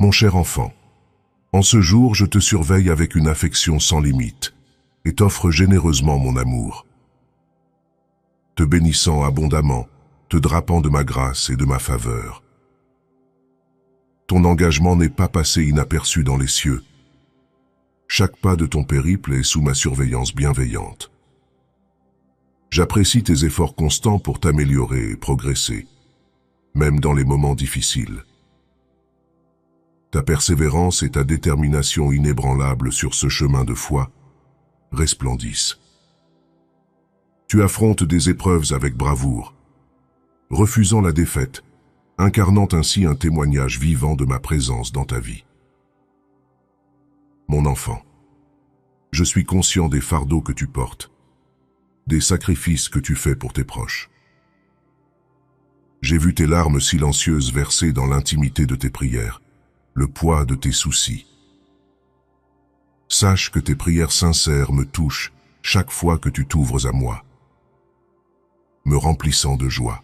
Mon cher enfant, en ce jour je te surveille avec une affection sans limite et t'offre généreusement mon amour. Te bénissant abondamment, te drapant de ma grâce et de ma faveur. Ton engagement n'est pas passé inaperçu dans les cieux. Chaque pas de ton périple est sous ma surveillance bienveillante. J'apprécie tes efforts constants pour t'améliorer et progresser, même dans les moments difficiles. Ta persévérance et ta détermination inébranlable sur ce chemin de foi resplendissent. Tu affrontes des épreuves avec bravoure, refusant la défaite, incarnant ainsi un témoignage vivant de ma présence dans ta vie. Mon enfant, je suis conscient des fardeaux que tu portes, des sacrifices que tu fais pour tes proches. J'ai vu tes larmes silencieuses versées dans l'intimité de tes prières, le poids de tes soucis. Sache que tes prières sincères me touchent chaque fois que tu t'ouvres à moi, me remplissant de joie.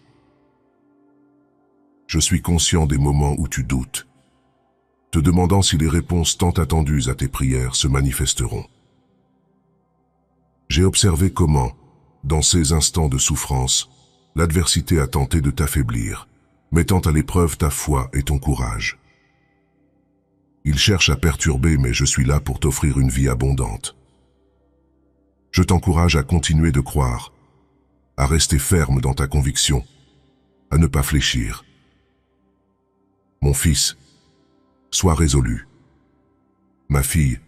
Je suis conscient des moments où tu doutes, te demandant si les réponses tant attendues à tes prières se manifesteront. J'ai observé comment, dans ces instants de souffrance, l'adversité a tenté de t'affaiblir, mettant à l'épreuve ta foi et ton courage. Il cherche à perturber, mais je suis là pour t'offrir une vie abondante. Je t'encourage à continuer de croire, à rester ferme dans ta conviction, à ne pas fléchir. Mon fils, sois résolu. Ma fille,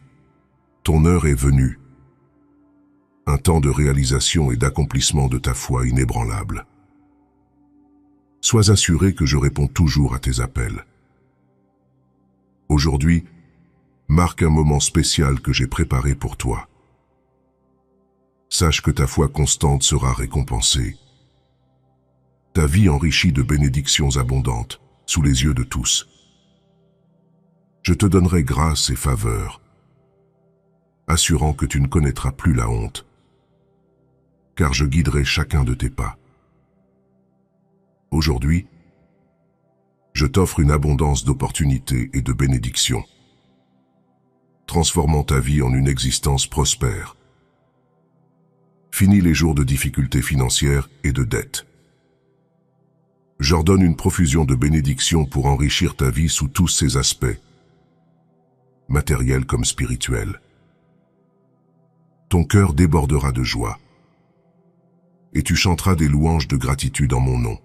ton heure est venue. Un temps de réalisation et d'accomplissement de ta foi inébranlable. Sois assuré que je réponds toujours à tes appels. Aujourd'hui, marque un moment spécial que j'ai préparé pour toi. Sache que ta foi constante sera récompensée. Ta vie enrichie de bénédictions abondantes, sous les yeux de tous. Je te donnerai grâce et faveur, assurant que tu ne connaîtras plus la honte, car je guiderai chacun de tes pas. Aujourd'hui, je t'offre une abondance d'opportunités et de bénédictions, transformant ta vie en une existence prospère. Finis les jours de difficultés financières et de dettes. J'ordonne une profusion de bénédictions pour enrichir ta vie sous tous ses aspects, matériels comme spirituels. Ton cœur débordera de joie, et tu chanteras des louanges de gratitude en mon nom.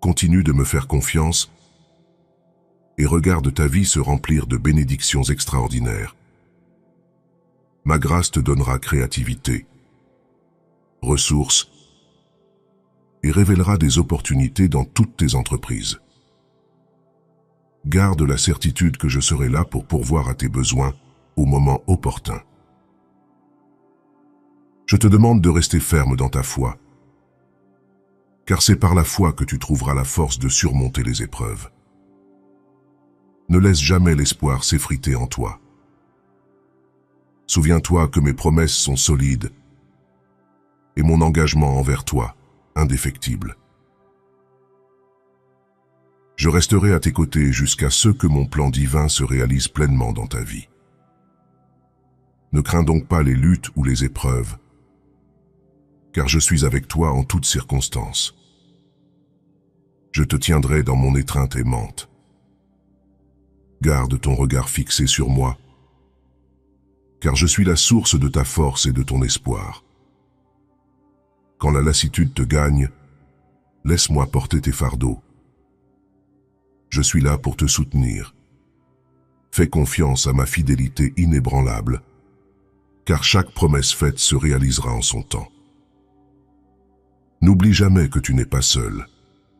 Continue de me faire confiance et regarde ta vie se remplir de bénédictions extraordinaires. Ma grâce te donnera créativité, ressources et révélera des opportunités dans toutes tes entreprises. Garde la certitude que je serai là pour pourvoir à tes besoins au moment opportun. Je te demande de rester ferme dans ta foi, car c'est par la foi que tu trouveras la force de surmonter les épreuves. Ne laisse jamais l'espoir s'effriter en toi. Souviens-toi que mes promesses sont solides et mon engagement envers toi, indéfectible. Je resterai à tes côtés jusqu'à ce que mon plan divin se réalise pleinement dans ta vie. Ne crains donc pas les luttes ou les épreuves, car je suis avec toi en toutes circonstances. Je te tiendrai dans mon étreinte aimante. Garde ton regard fixé sur moi, car je suis la source de ta force et de ton espoir. Quand la lassitude te gagne, laisse-moi porter tes fardeaux. Je suis là pour te soutenir. Fais confiance à ma fidélité inébranlable, car chaque promesse faite se réalisera en son temps. N'oublie jamais que tu n'es pas seul.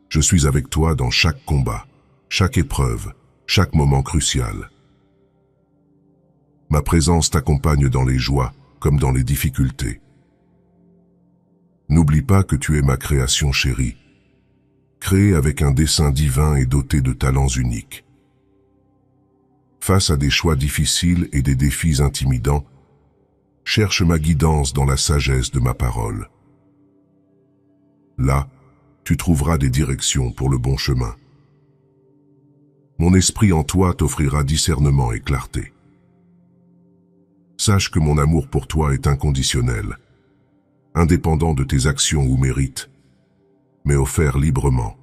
Je suis avec toi dans chaque combat, chaque épreuve, chaque moment crucial. Ma présence t'accompagne dans les joies comme dans les difficultés. N'oublie pas que tu es ma création chérie, créée avec un dessein divin et dotée de talents uniques. Face à des choix difficiles et des défis intimidants, cherche ma guidance dans la sagesse de ma parole. Là, tu trouveras des directions pour le bon chemin. Mon esprit en toi t'offrira discernement et clarté. Sache que mon amour pour toi est inconditionnel, indépendant de tes actions ou mérites, mais offert librement.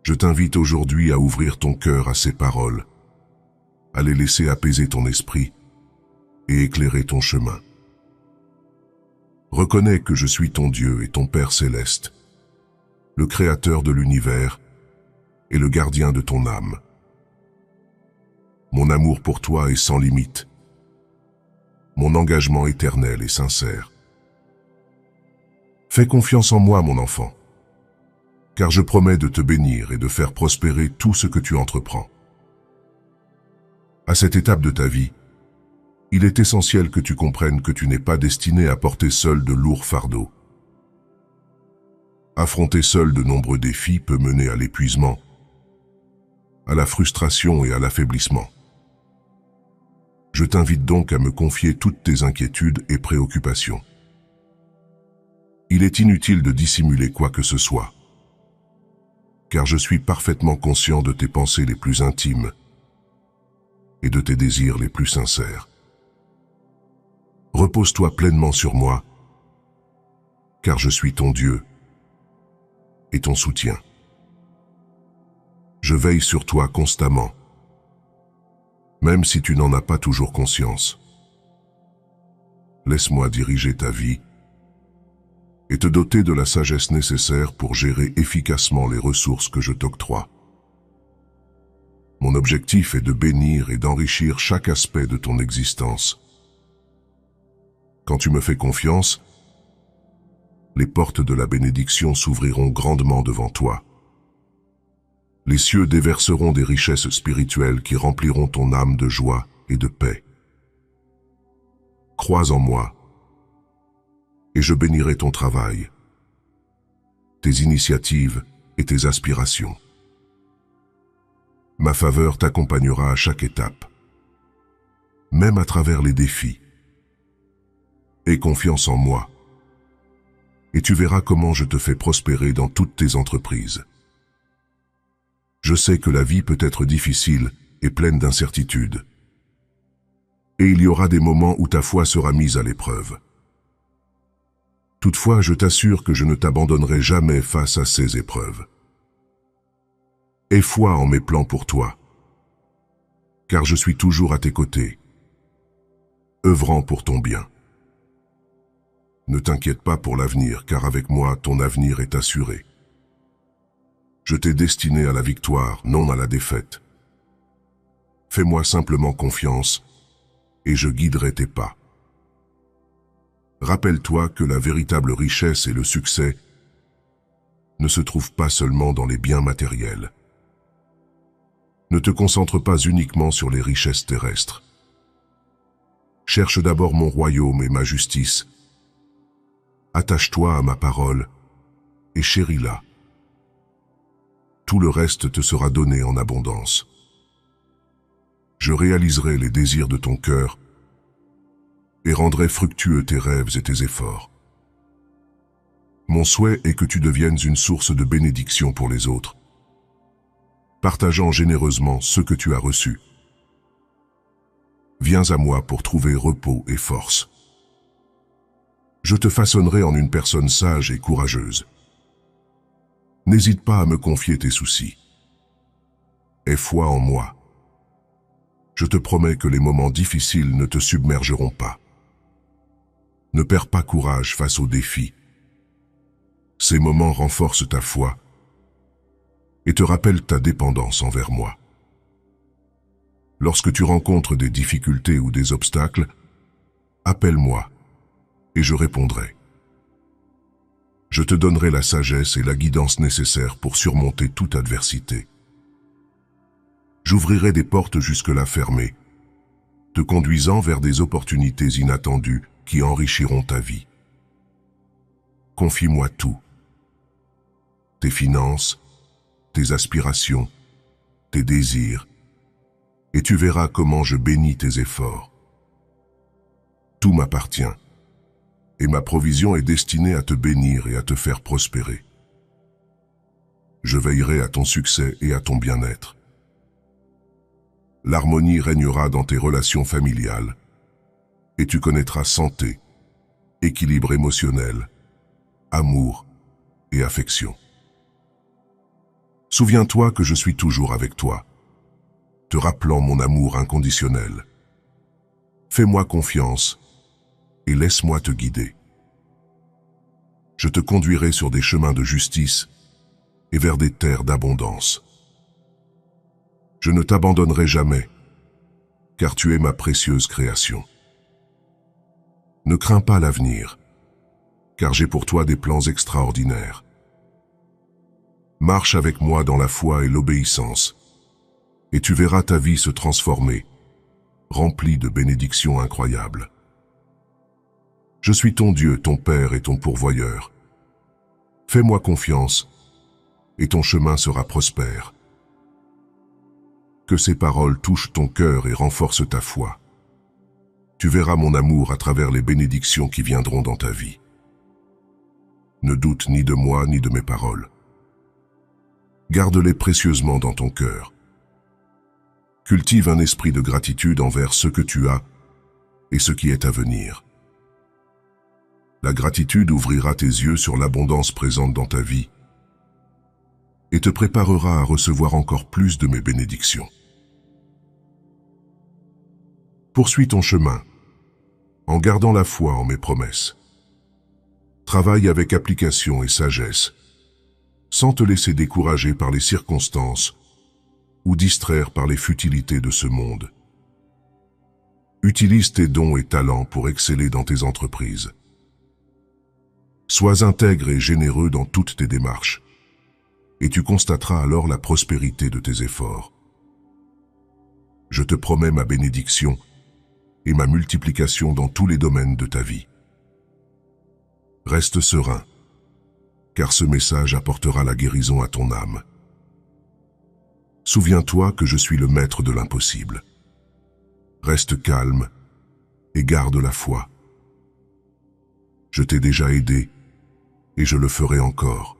Je t'invite aujourd'hui à ouvrir ton cœur à ces paroles, à les laisser apaiser ton esprit et éclairer ton chemin. Reconnais que je suis ton Dieu et ton Père céleste, le Créateur de l'univers et le gardien de ton âme. Mon amour pour toi est sans limite. Mon engagement éternel est sincère. Fais confiance en moi, mon enfant, car je promets de te bénir et de faire prospérer tout ce que tu entreprends. À cette étape de ta vie, il est essentiel que tu comprennes que tu n'es pas destiné à porter seul de lourds fardeaux. Affronter seul de nombreux défis peut mener à l'épuisement, à la frustration et à l'affaiblissement. Je t'invite donc à me confier toutes tes inquiétudes et préoccupations. Il est inutile de dissimuler quoi que ce soit, car je suis parfaitement conscient de tes pensées les plus intimes et de tes désirs les plus sincères. Repose-toi pleinement sur moi, car je suis ton Dieu et ton soutien. Je veille sur toi constamment, même si tu n'en as pas toujours conscience. Laisse-moi diriger ta vie et te doter de la sagesse nécessaire pour gérer efficacement les ressources que je t'octroie. Mon objectif est de bénir et d'enrichir chaque aspect de ton existence. Quand tu me fais confiance, les portes de la bénédiction s'ouvriront grandement devant toi. Les cieux déverseront des richesses spirituelles qui rempliront ton âme de joie et de paix. Crois en moi, et je bénirai ton travail, tes initiatives et tes aspirations. Ma faveur t'accompagnera à chaque étape, même à travers les défis. Aie confiance en moi, et tu verras comment je te fais prospérer dans toutes tes entreprises. Je sais que la vie peut être difficile et pleine d'incertitudes. Et il y aura des moments où ta foi sera mise à l'épreuve. Toutefois, je t'assure que je ne t'abandonnerai jamais face à ces épreuves. Aie foi en mes plans pour toi, car je suis toujours à tes côtés, œuvrant pour ton bien. Ne t'inquiète pas pour l'avenir, car avec moi, ton avenir est assuré. Je t'ai destiné à la victoire, non à la défaite. Fais-moi simplement confiance, et je guiderai tes pas. Rappelle-toi que la véritable richesse et le succès ne se trouvent pas seulement dans les biens matériels. Ne te concentre pas uniquement sur les richesses terrestres. Cherche d'abord mon royaume et ma justice. Attache-toi à ma parole et chéris-la. Tout le reste te sera donné en abondance. Je réaliserai les désirs de ton cœur et rendrai fructueux tes rêves et tes efforts. Mon souhait est que tu deviennes une source de bénédiction pour les autres, partageant généreusement ce que tu as reçu. Viens à moi pour trouver repos et force. Je te façonnerai en une personne sage et courageuse. N'hésite pas à me confier tes soucis. Aie foi en moi. Je te promets que les moments difficiles ne te submergeront pas. Ne perds pas courage face aux défis. Ces moments renforcent ta foi et te rappellent ta dépendance envers moi. Lorsque tu rencontres des difficultés ou des obstacles, appelle-moi et je répondrai. Je te donnerai la sagesse et la guidance nécessaires pour surmonter toute adversité. J'ouvrirai des portes jusque-là fermées, te conduisant vers des opportunités inattendues qui enrichiront ta vie. Confie-moi tout. Tes finances, tes aspirations, tes désirs, et tu verras comment je bénis tes efforts. Tout m'appartient, et ma provision est destinée à te bénir et à te faire prospérer. Je veillerai à ton succès et à ton bien-être. L'harmonie régnera dans tes relations familiales et tu connaîtras santé, équilibre émotionnel, amour et affection. Souviens-toi que je suis toujours avec toi, te rappelant mon amour inconditionnel. Fais-moi confiance et laisse-moi te guider. Je te conduirai sur des chemins de justice et vers des terres d'abondance. Je ne t'abandonnerai jamais, car tu es ma précieuse création. Ne crains pas l'avenir, car j'ai pour toi des plans extraordinaires. Marche avec moi dans la foi et l'obéissance, et tu verras ta vie se transformer, remplie de bénédictions incroyables. Je suis ton Dieu, ton Père et ton pourvoyeur. Fais-moi confiance, et ton chemin sera prospère. Que ces paroles touchent ton cœur et renforcent ta foi. Tu verras mon amour à travers les bénédictions qui viendront dans ta vie. Ne doute ni de moi ni de mes paroles. Garde-les précieusement dans ton cœur. Cultive un esprit de gratitude envers ce que tu as et ce qui est à venir. La gratitude ouvrira tes yeux sur l'abondance présente dans ta vie et te préparera à recevoir encore plus de mes bénédictions. Poursuis ton chemin, en gardant la foi en mes promesses. Travaille avec application et sagesse, sans te laisser décourager par les circonstances ou distraire par les futilités de ce monde. Utilise tes dons et talents pour exceller dans tes entreprises. Sois intègre et généreux dans toutes tes démarches, et tu constateras alors la prospérité de tes efforts. Je te promets ma bénédiction et ma multiplication dans tous les domaines de ta vie. Reste serein, car ce message apportera la guérison à ton âme. Souviens-toi que je suis le maître de l'impossible. Reste calme et garde la foi. Je t'ai déjà aidé et je le ferai encore.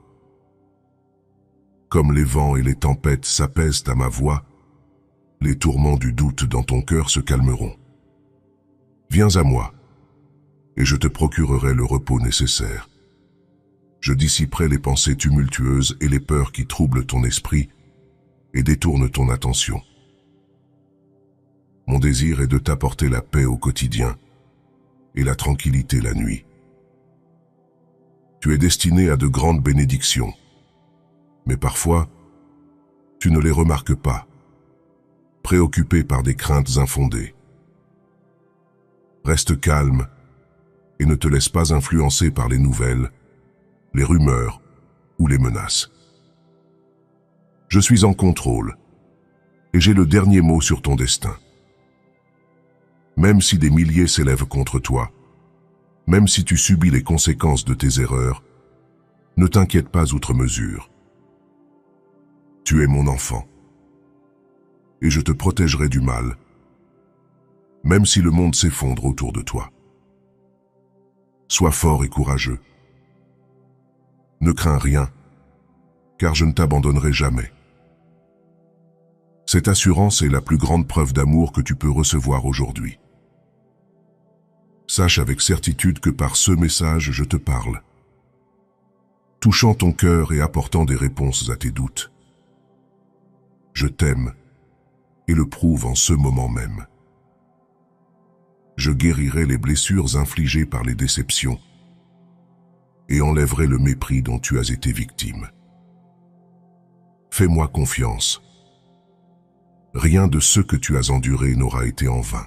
Comme les vents et les tempêtes s'apaisent à ma voix, les tourments du doute dans ton cœur se calmeront. Viens à moi, et je te procurerai le repos nécessaire. Je dissiperai les pensées tumultueuses et les peurs qui troublent ton esprit et détournent ton attention. Mon désir est de t'apporter la paix au quotidien et la tranquillité la nuit. Tu es destiné à de grandes bénédictions, mais parfois, tu ne les remarques pas, préoccupé par des craintes infondées. Reste calme et ne te laisse pas influencer par les nouvelles, les rumeurs ou les menaces. Je suis en contrôle et j'ai le dernier mot sur ton destin. Même si des milliers s'élèvent contre toi, même si tu subis les conséquences de tes erreurs, ne t'inquiète pas outre mesure. Tu es mon enfant et je te protégerai du mal, même si le monde s'effondre autour de toi. Sois fort et courageux. Ne crains rien, car je ne t'abandonnerai jamais. Cette assurance est la plus grande preuve d'amour que tu peux recevoir aujourd'hui. Sache avec certitude que par ce message je te parle, touchant ton cœur et apportant des réponses à tes doutes. Je t'aime et le prouve en ce moment même. Je guérirai les blessures infligées par les déceptions et enlèverai le mépris dont tu as été victime. Fais-moi confiance. Rien de ce que tu as enduré n'aura été en vain.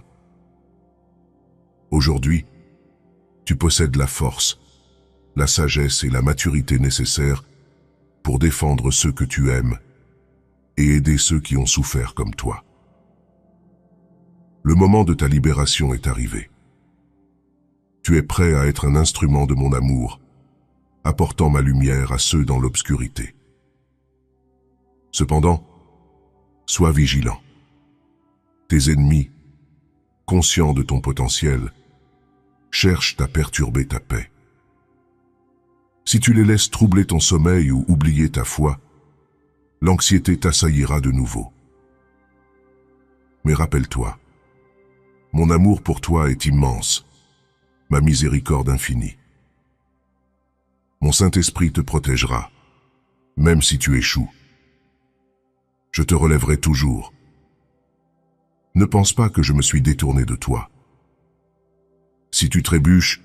Aujourd'hui, tu possèdes la force, la sagesse et la maturité nécessaires pour défendre ceux que tu aimes et aider ceux qui ont souffert comme toi. Le moment de ta libération est arrivé. Tu es prêt à être un instrument de mon amour, apportant ma lumière à ceux dans l'obscurité. Cependant, sois vigilant. Tes ennemis, conscients de ton potentiel, cherchent à perturber ta paix. Si tu les laisses troubler ton sommeil ou oublier ta foi, L'anxiété t'assaillira de nouveau. Mais rappelle-toi, mon amour pour toi est immense, ma miséricorde infinie. Mon Saint-Esprit te protégera, même si tu échoues. Je te relèverai toujours. Ne pense pas que je me suis détourné de toi. Si tu trébuches,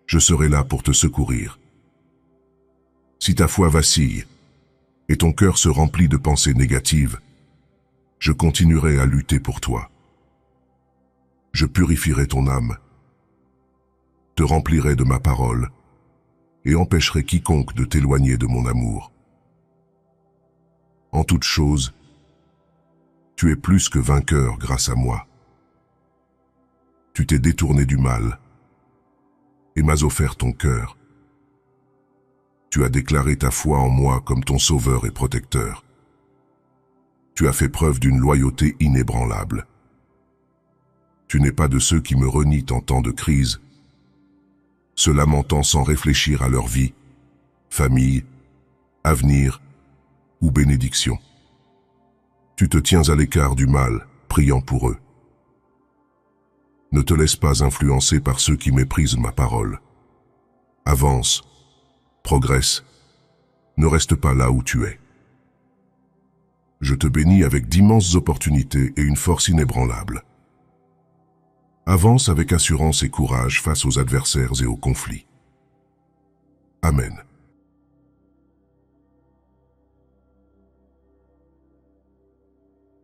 je serai là pour te secourir. Si ta foi vacille et ton cœur se remplit de pensées négatives, je continuerai à lutter pour toi. Je purifierai ton âme, te remplirai de ma parole et empêcherai quiconque de t'éloigner de mon amour. En toute chose, tu es plus que vainqueur grâce à moi. Tu t'es détourné du mal et m'as offert ton cœur. Tu as déclaré ta foi en moi comme ton sauveur et protecteur. Tu as fait preuve d'une loyauté inébranlable. Tu n'es pas de ceux qui me renient en temps de crise, se lamentant sans réfléchir à leur vie, famille, avenir ou bénédiction. Tu te tiens à l'écart du mal, priant pour eux. Ne te laisse pas influencer par ceux qui méprisent ma parole. Avance, progresse, ne reste pas là où tu es. Je te bénis avec d'immenses opportunités et une force inébranlable. Avance avec assurance et courage face aux adversaires et aux conflits. Amen.